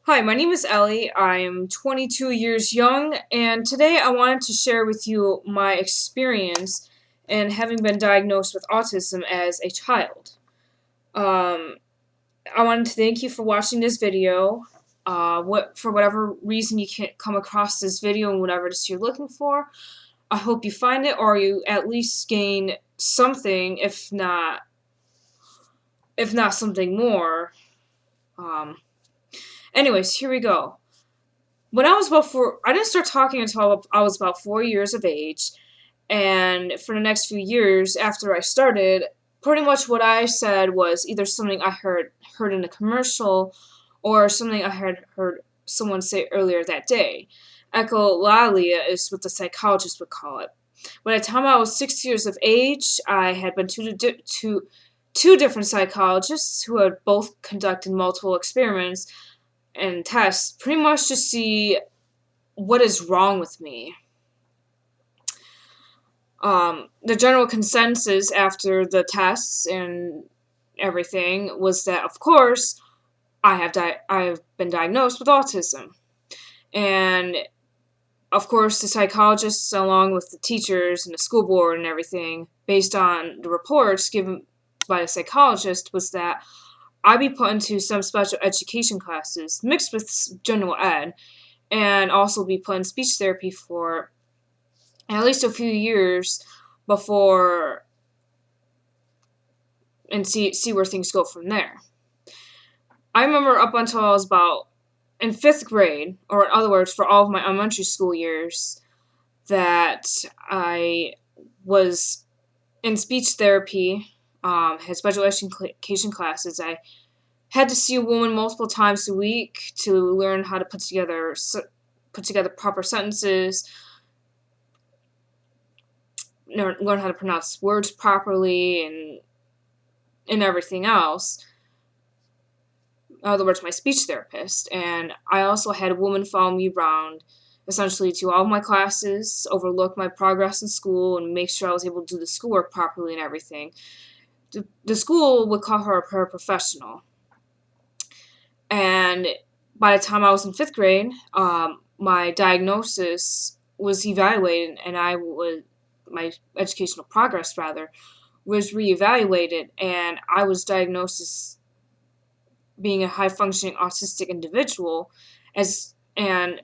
Hi, my name is Ellie. I'm 22 years young, and today I wanted to share with you my experience in having been diagnosed with autism as a child. Um, I wanted to thank you for watching this video. For whatever reason you can't come across this video and whatever it is you're looking for, I hope you find it or you at least gain something, if not something more. Um, Anyways, here we go. When I was about I didn't start talking until I was about 4 years of age, and for the next few years after I started, pretty much what I said was either something I heard in a commercial, or something I had heard someone say earlier that day. Echolalia is what the psychologist would call it. By the time I was 6 years of age, I had been to two different psychologists who had both conducted multiple experiments and tests pretty much to see what is wrong with me. The general consensus after the tests and everything was that, of course, I have been diagnosed with autism. And, of course, the psychologists, along with the teachers and the school board and everything, based on the reports given by the psychologist, was that I'd be put into some special education classes mixed with general ed, and also be put in speech therapy for at least a few years before, and see where things go from there. I remember up until I was about in 5th grade, or in other words, for all of my elementary school years, that I was in speech therapy, had special education classes. I had to see a woman multiple times a week to learn how to put together proper sentences, learn how to pronounce words properly, and everything else. In other words, my speech therapist. And I also had a woman follow me around, essentially to all of my classes, overlook my progress in school, and make sure I was able to do the schoolwork properly and everything. The school would call her a paraprofessional. And by the time I was in 5th grade, my diagnosis was evaluated, and my educational progress, rather, was reevaluated, and I was diagnosed as being a high-functioning autistic individual, and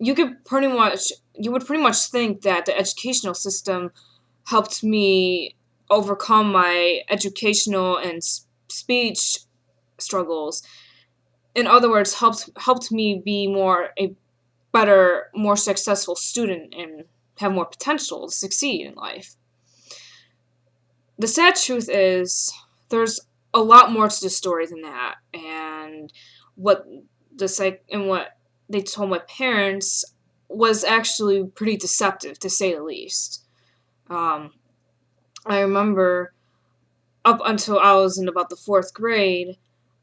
you would pretty much think that the educational system helped me overcome my educational and speech struggles. In other words, helped me be a better, more successful student and have more potential to succeed in life. The sad truth is, there's a lot more to the story than that, and what what they told my parents was actually pretty deceptive, to say the least. I remember up until I was in about the 4th grade,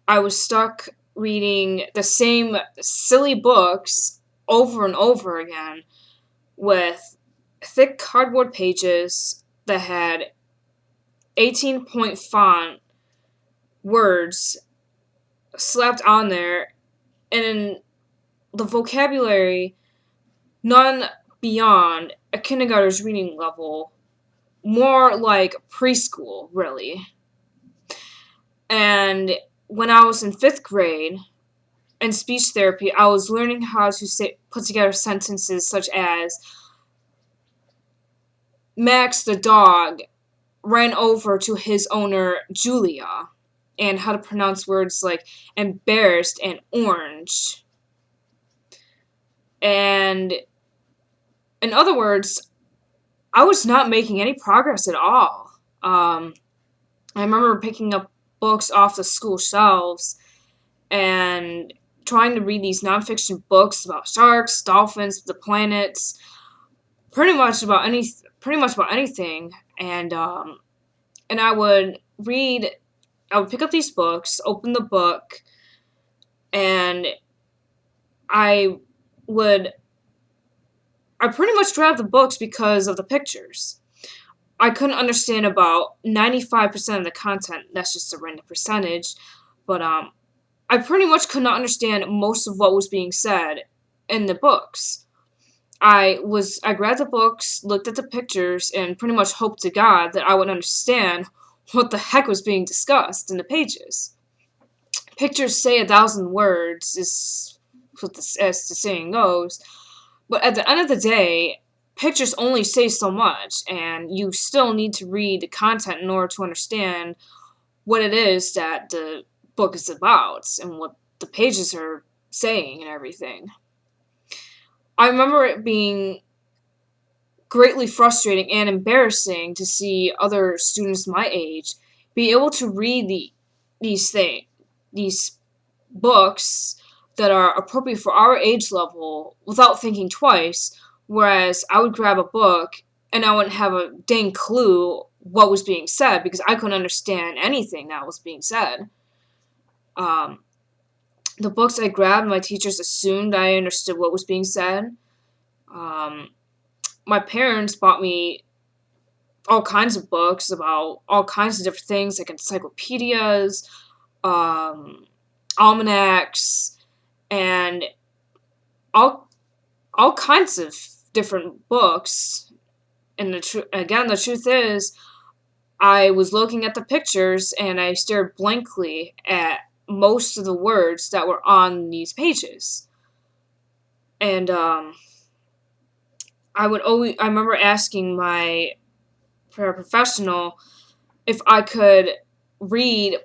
I was stuck reading the same silly books over and over again with thick cardboard pages that had 18-point font words slapped on there, and the vocabulary none beyond a kindergartner's reading level, more like preschool, really. And when I was in 5th grade in speech therapy, I was learning how to put together sentences such as, Max the dog ran over to his owner, Julia, and how to pronounce words like embarrassed and orange. And in other words, I was not making any progress at all. I remember picking up books off the school shelves and trying to read these nonfiction books about sharks, dolphins, the planets, pretty much about anything. And I would pick up these books, open the book, and I pretty much grabbed the books because of the pictures. I couldn't understand about 95% of the content. That's just a random percentage, but I pretty much could not understand most of what was being said in the books. I grabbed the books, looked at the pictures, and pretty much hoped to God that I would understand what the heck was being discussed in the pages. Pictures say 1,000 words, is what as the saying goes, but at the end of the day, pictures only say so much, and you still need to read the content in order to understand what it is that the book is about and what the pages are saying and everything. I remember it being greatly frustrating and embarrassing to see other students my age be able to read these books that are appropriate for our age level without thinking twice, whereas I would grab a book and I wouldn't have a dang clue what was being said because I couldn't understand anything that was being said. Um, the books I grabbed, my teachers assumed I understood what was being said. Um, my parents bought me all kinds of books about all kinds of different things, like encyclopedias, um, almanacs, and all all kinds of different books. And the truth is, I was looking at the pictures and I stared blankly at most of the words that were on these pages. And I remember asking my paraprofessional if I could read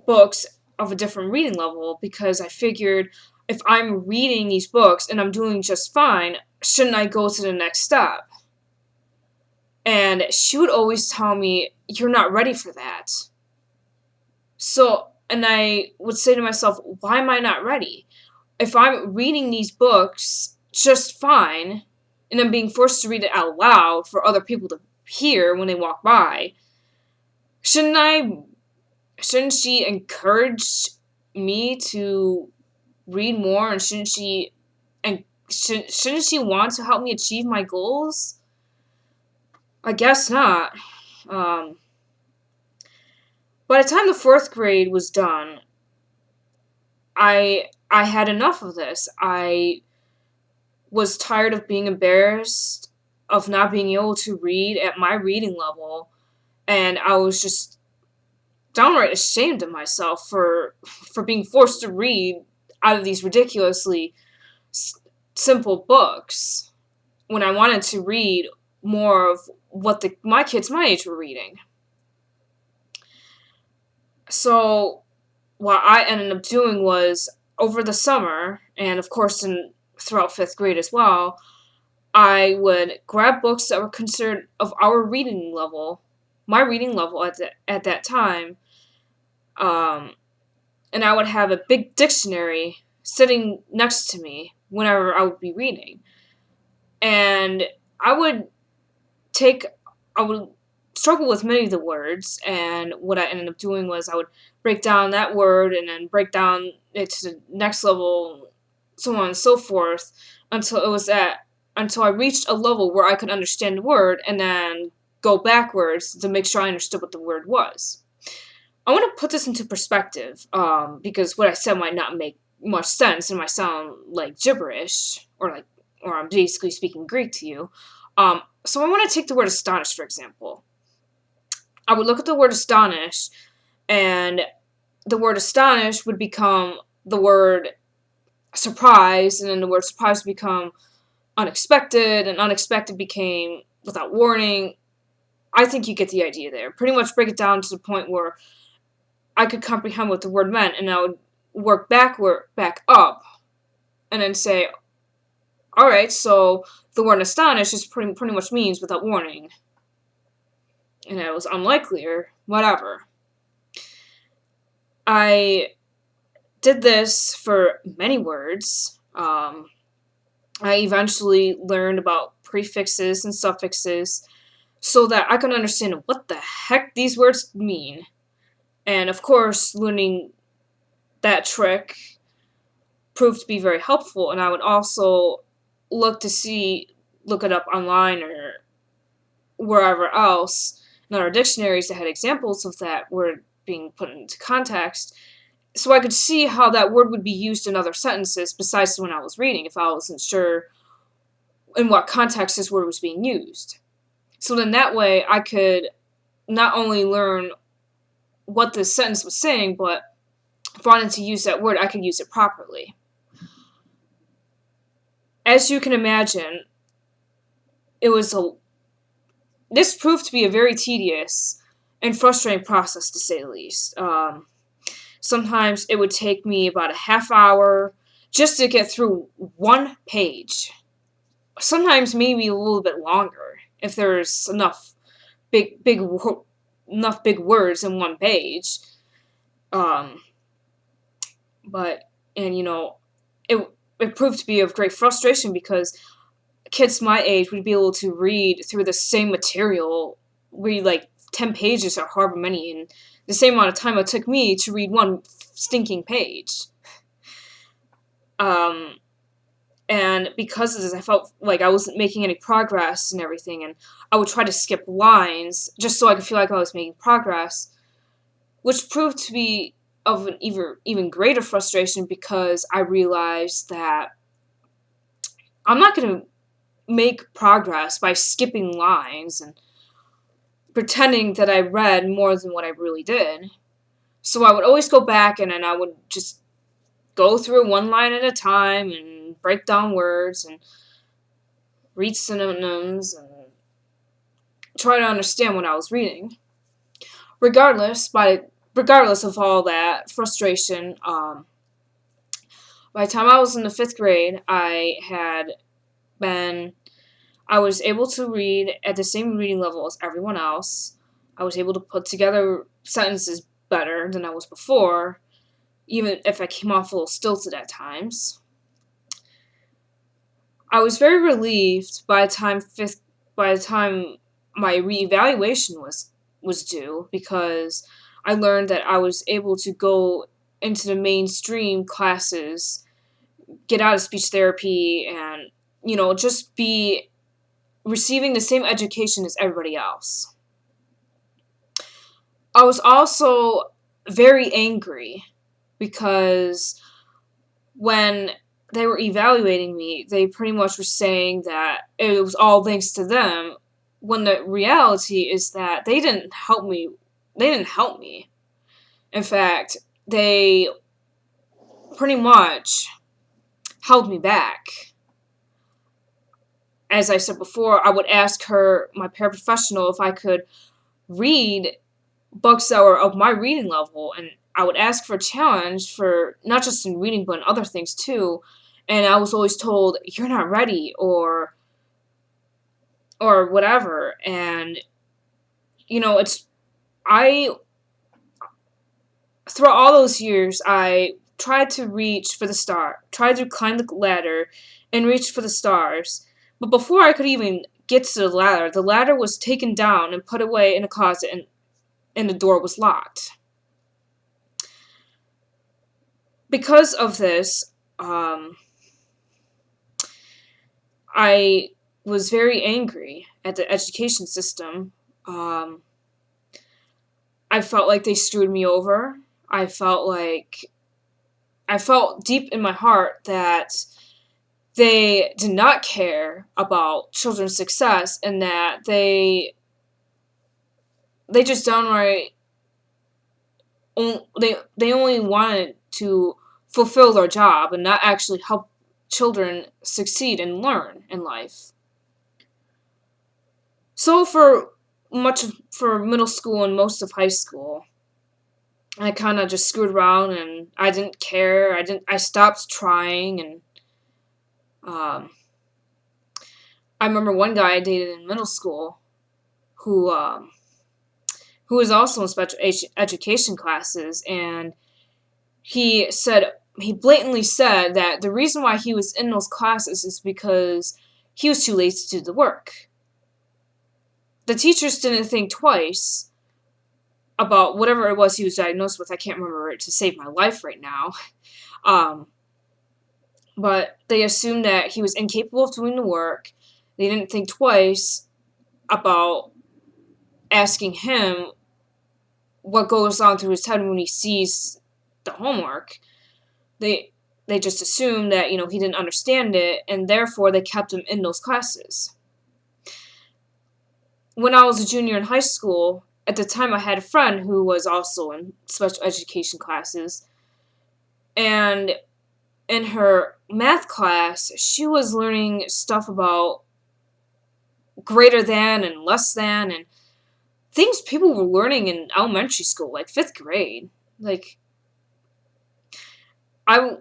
books of a different reading level because I figured if I'm reading these books and I'm doing just fine, shouldn't I go to the next step? And she would always tell me, you're not ready for that. And I would say to myself, why am I not ready? If I'm reading these books just fine, and I'm being forced to read it out loud for other people to hear when they walk by, shouldn't she encourage me to read more, and shouldn't she want to help me achieve my goals? I guess not. By the time the 4th grade was done, I had enough of this. I was tired of being embarrassed, of not being able to read at my reading level, and I was just downright ashamed of myself for being forced to read out of these ridiculously simple books when I wanted to read more of what my kids my age were reading. So what I ended up doing was, over the summer, and of course throughout 5th grade as well, I would grab books that were considered of our reading level, my reading level at that time, and I would have a big dictionary sitting next to me whenever I would be reading. And I would struggle with many of the words, and what I ended up doing was I would break down that word and then break down it to the next level, so on and so forth, until I reached a level where I could understand the word and then go backwards to make sure I understood what the word was. I want to put this into perspective, because what I said might not make much sense and might sound like gibberish, or I'm basically speaking Greek to you. So I want to take the word astonish, for example. I would look at the word astonish, and the word astonish would become the word surprise, and then the word surprise would become unexpected, and unexpected became without warning. I think you get the idea there. Pretty much break it down to the point where I could comprehend what the word meant, and I would work back up, and then say, alright, so the word astonish just pretty much means without warning. And it was unlikely, or whatever. I did this for many words. I eventually learned about prefixes and suffixes so that I could understand what the heck these words mean. And of course, learning that trick proved to be very helpful, and I would also look it up online or wherever else in other dictionaries that had examples of that word being put into context, so I could see how that word would be used in other sentences besides when I was reading, if I wasn't sure in what context this word was being used. So then that way I could not only learn what the sentence was saying, but if I wanted to use that word, I could use it properly. As you can imagine, this proved to be a very tedious and frustrating process, to say the least. Sometimes it would take me about a half hour just to get through one page. Sometimes maybe a little bit longer if there's enough big words in one page. But it proved to be of great frustration because kids my age would be able to read through the same material, read like 10 pages or however many, in the same amount of time it took me to read one stinking page. And because of this, I felt like I wasn't making any progress and everything, and I would try to skip lines just so I could feel like I was making progress, which proved to be of an even greater frustration because I realized that I'm not going to make progress by skipping lines and pretending that I read more than what I really did. So I would always go back and I would just go through one line at a time and break down words and read synonyms and try to understand what I was reading. Regardless of all that frustration, by the time I was in the 5th grade, I was able to read at the same reading level as everyone else. I was able to put together sentences better than I was before, even if I came off a little stilted at times. I was very relieved by the time my reevaluation was due, because I learned that I was able to go into the mainstream classes, get out of speech therapy, and just be receiving the same education as everybody else. I was also very angry because when they were evaluating me, they pretty much were saying that it was all thanks to them, when the reality is that they didn't help me. In fact, they pretty much held me back. As I said before, I would ask my paraprofessional, if I could read books that were of my reading level, and I would ask for a challenge for not just in reading but in other things too, and I was always told, you're not ready, or whatever. And I throughout all those years I tried to climb the ladder and reach for the stars, but before I could even get to the ladder was taken down and put away in a closet, and the door was locked. Because of this, I was very angry at the education system. I felt like they screwed me over. I felt deep in my heart that they did not care about children's success, and that they just downright they only wanted to fulfill their job and not actually help children succeed and learn in life. So for middle school and most of high school, I kind of just screwed around and I didn't care. I stopped trying, and I remember one guy I dated in middle school who was also in special education classes, and he blatantly said that the reason why he was in those classes is because he was too lazy to do the work. The teachers didn't think twice about whatever it was he was diagnosed with. I can't remember it to save my life right now. But they assumed that he was incapable of doing the work. They didn't think twice about asking him what goes on through his head when he sees the homework. They just assumed that, he didn't understand it, and therefore they kept him in those classes. When I was a junior in high school, at the time I had a friend who was also in special education classes, and in her math class, she was learning stuff about greater than and less than, and things people were learning in elementary school, like 5th grade. Like, alright,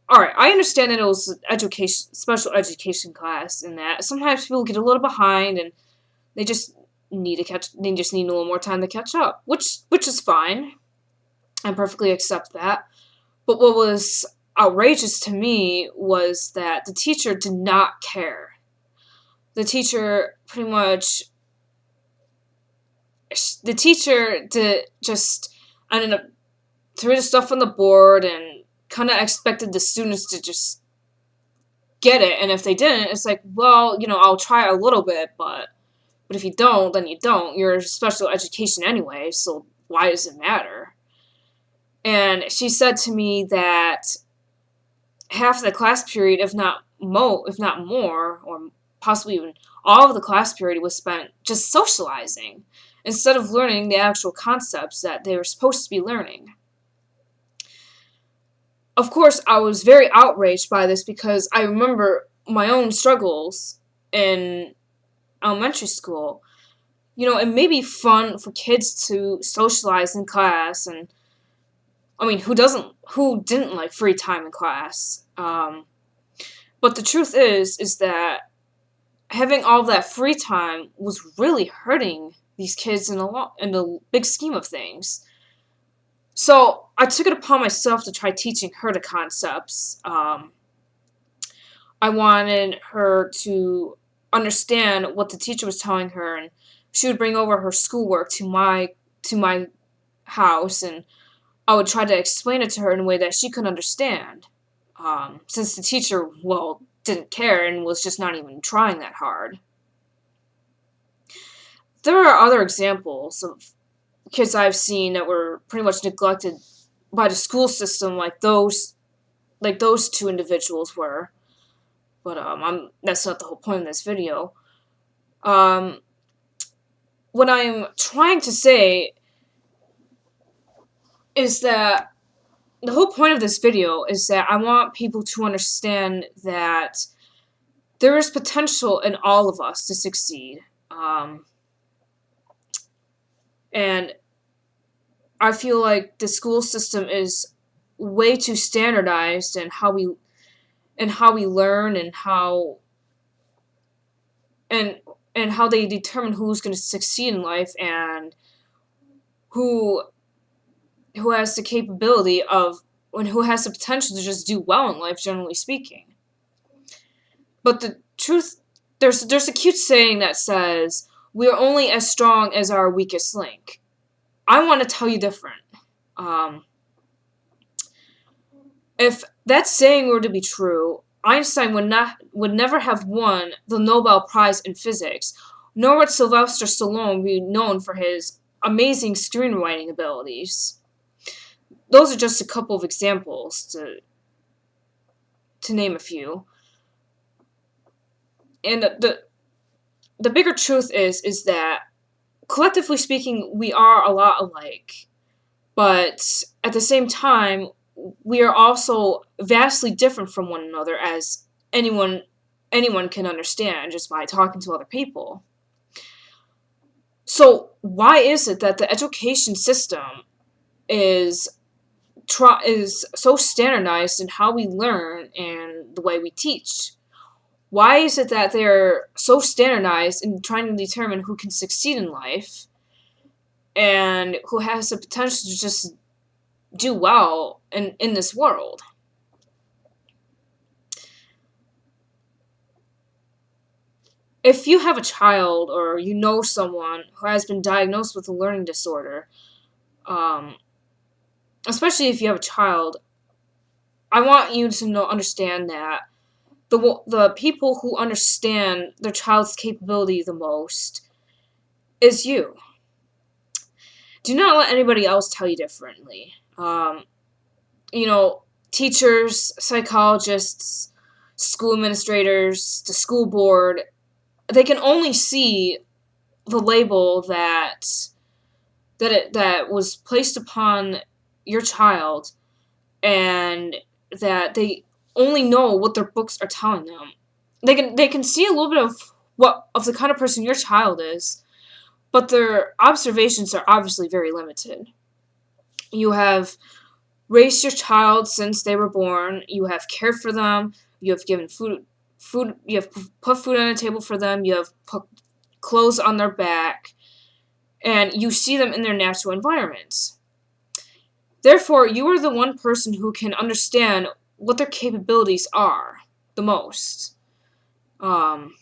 I understand that it was special education class, and that sometimes people get a little behind, and they just need a little more time to catch up, which is fine. I perfectly accept that. But what was outrageous to me was that the teacher did not care. The teacher ended up threw the stuff on the board and kind of expected the students to just get it. And if they didn't, it's like, well, I'll try a little bit, but if you don't, then you don't. You're special education anyway, so why does it matter? And she said to me that half the class period, if not more, or possibly even all of the class period, was spent just socializing instead of learning the actual concepts that they were supposed to be learning. Of course, I was very outraged by this because I remember my own struggles in elementary school. It may be fun for kids to socialize in class, and who didn't like free time in class? But the truth is that having all that free time was really hurting these kids in the big scheme of things. So I took it upon myself to try teaching her the concepts. I wanted her to understand what the teacher was telling her, and she would bring over her schoolwork to my house, and I would try to explain it to her in a way that she could understand. Since the teacher, didn't care and was just not even trying that hard. There are other examples of kids I've seen that were pretty much neglected by the school system, like those two individuals were. But that's not the whole point of this video. What I'm trying to say is that the whole point of this video is that I want people to understand that there is potential in all of us to succeed. And I feel like the school system is way too standardized in how we learn and how they determine who's going to succeed in life and who has the capability of and who has the potential to just do well in life, generally speaking. But the truth, there's a cute saying that says, "We are only as strong as our weakest link." I want to tell you different. If that saying were to be true, Einstein would never have won the Nobel Prize in physics, nor would Sylvester Stallone be known for his amazing screenwriting abilities. Those are just a couple of examples to name a few. And the bigger truth is that collectively speaking, we are a lot alike, but at the same time, we are also vastly different from one another, as anyone can understand just by talking to other people. So why is it that the education system is so standardized in how we learn and the way we teach? Why is it that they're so standardized in trying to determine who can succeed in life and who has the potential to just do well in this world? If you have a child or you know someone who has been diagnosed with a learning disorder, especially if you have a child, I want you to understand that the people who understand their child's capability the most is you. Do not let anybody else tell you differently. Um, you know, teachers, psychologists, school administrators, the school board, they can only see the label that was placed upon your child, and that they only know what their books are telling them. They can see a little bit of the kind of person your child is, but their observations are obviously very limited. You have raised your child since they were born. You have cared for them. You have given food. You have put food on the table for them. You have put clothes on their back, and you see them in their natural environment. Therefore, you are the one person who can understand what their capabilities are the most. I'm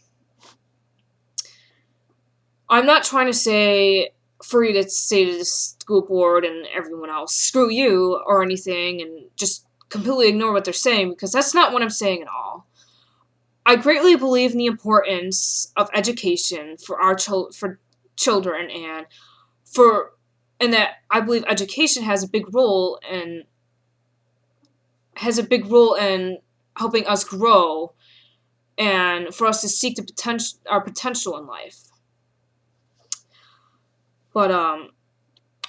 not trying to say for you to say to the school board and everyone else, screw you or anything, and just completely ignore what they're saying, because that's not what I'm saying at all. I greatly believe in the importance of education for our for children, and that I believe education has a big role in helping us grow and for us to seek our potential in life. But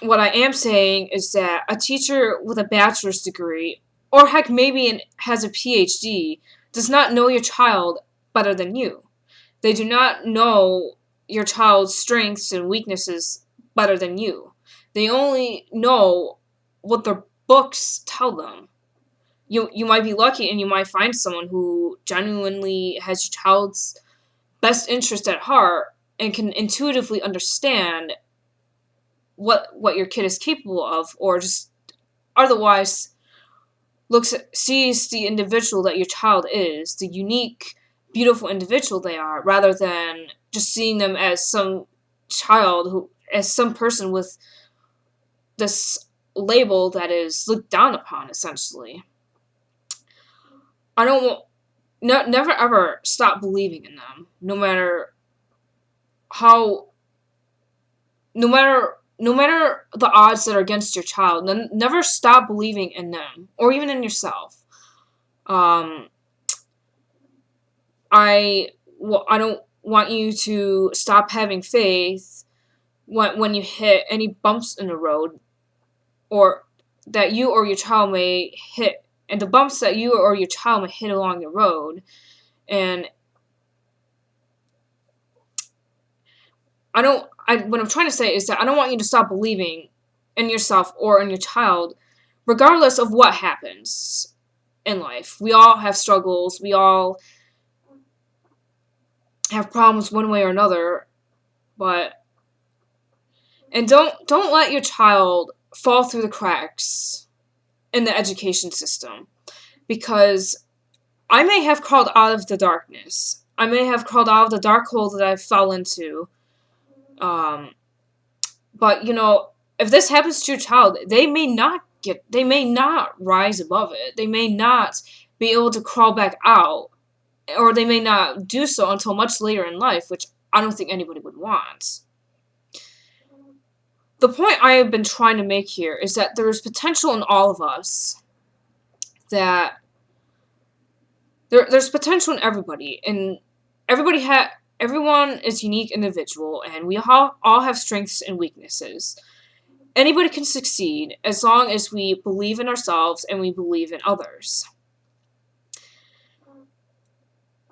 what I am saying is that a teacher with a bachelor's degree, or heck, maybe has a PhD, does not know your child better than you. They do not know your child's strengths and weaknesses better than you. They only know what their books tell them. You might be lucky and you might find someone who genuinely has your child's best interest at heart and can intuitively understand what your kid is capable of, or just otherwise sees the individual that your child is, the unique, beautiful individual they are, rather than just seeing them as some person with this label that is looked down upon, essentially. I don't never ever stop believing in them, no matter the odds that are against your child. Never stop believing in them, or even in yourself. I don't want you to stop having faith when you hit any bumps in the road, or that you or your child may hit, and the bumps that you or your child may hit along the road. And what I'm trying to say is that I don't want you to stop believing in yourself or in your child, regardless of what happens in life. We all have struggles. We all have problems one way or another. And don't let your child fall through the cracks in the education system, because I may have crawled out of the darkness. I may have crawled out of the dark hole that I fell into. But if this happens to your child, they may not rise above it. They may not be able to crawl back out, or they may not do so until much later in life, which I don't think anybody would want. The point I have been trying to make here is that there is potential in all of us. That there's potential in everybody, and everyone is a unique individual, and we all have strengths and weaknesses. Anybody can succeed as long as we believe in ourselves and we believe in others.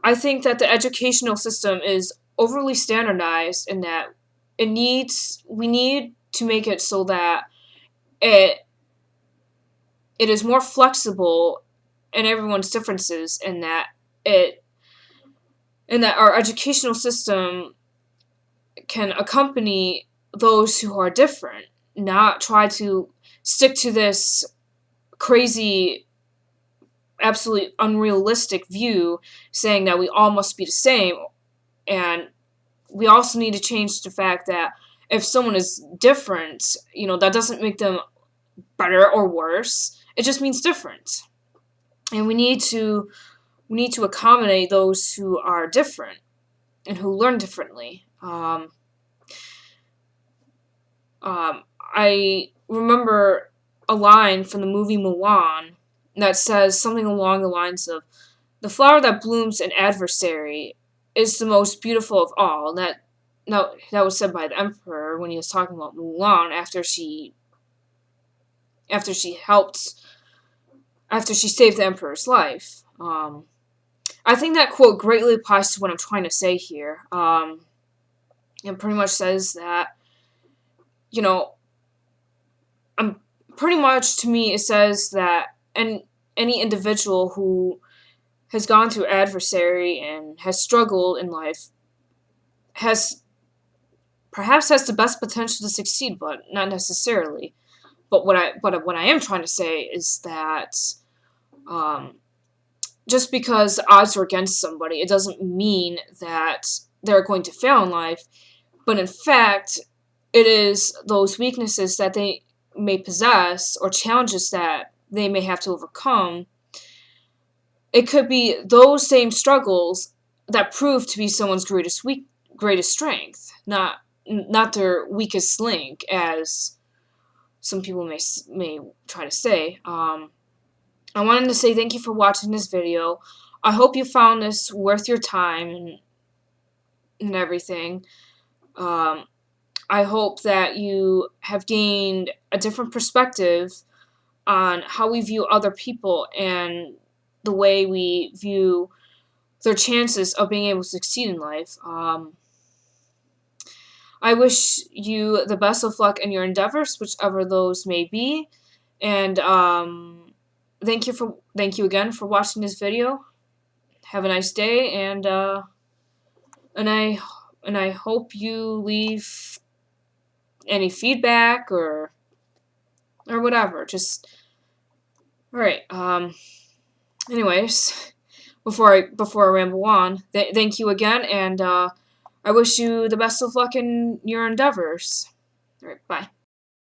I think that the educational system is overly standardized, in that we need to make it so that it is more flexible in everyone's differences, and that our educational system can accompany those who are different, not try to stick to this crazy, absolutely unrealistic view saying that we all must be the same. And we also need to change the fact that if someone is different, that doesn't make them better or worse. It just means different. And we need to accommodate those who are different and who learn differently. I remember a line from the movie Mulan that says something along the lines of, "The flower that blooms an adversary is the most beautiful of all." And that was said by the emperor when he was talking about Mulan after she helped after she saved the emperor's life. I think that quote greatly applies to what I'm trying to say here. It pretty much says that, you know, pretty much to me it says that any individual who has gone through adversary and has struggled in life has perhaps has the best potential to succeed, but not necessarily. But what I am trying to say is that um, just because the odds are against somebody, it doesn't mean that they're going to fail in life. But in fact, it is those weaknesses that they may possess or challenges that they may have to overcome. It could be those same struggles that prove to be someone's greatest strength, not their weakest link, as some people may try to say. I wanted to say thank you for watching this video. I hope you found this worth your time and everything. I hope that you have gained a different perspective on how we view other people and the way we view their chances of being able to succeed in life. I wish you the best of luck in your endeavors, whichever those may be. And thank you again for watching this video. Have a nice day, and I hope you leave any feedback or whatever. Just all right. Anyways, before I ramble on, thank you again, and I wish you the best of luck in your endeavors. All right, bye.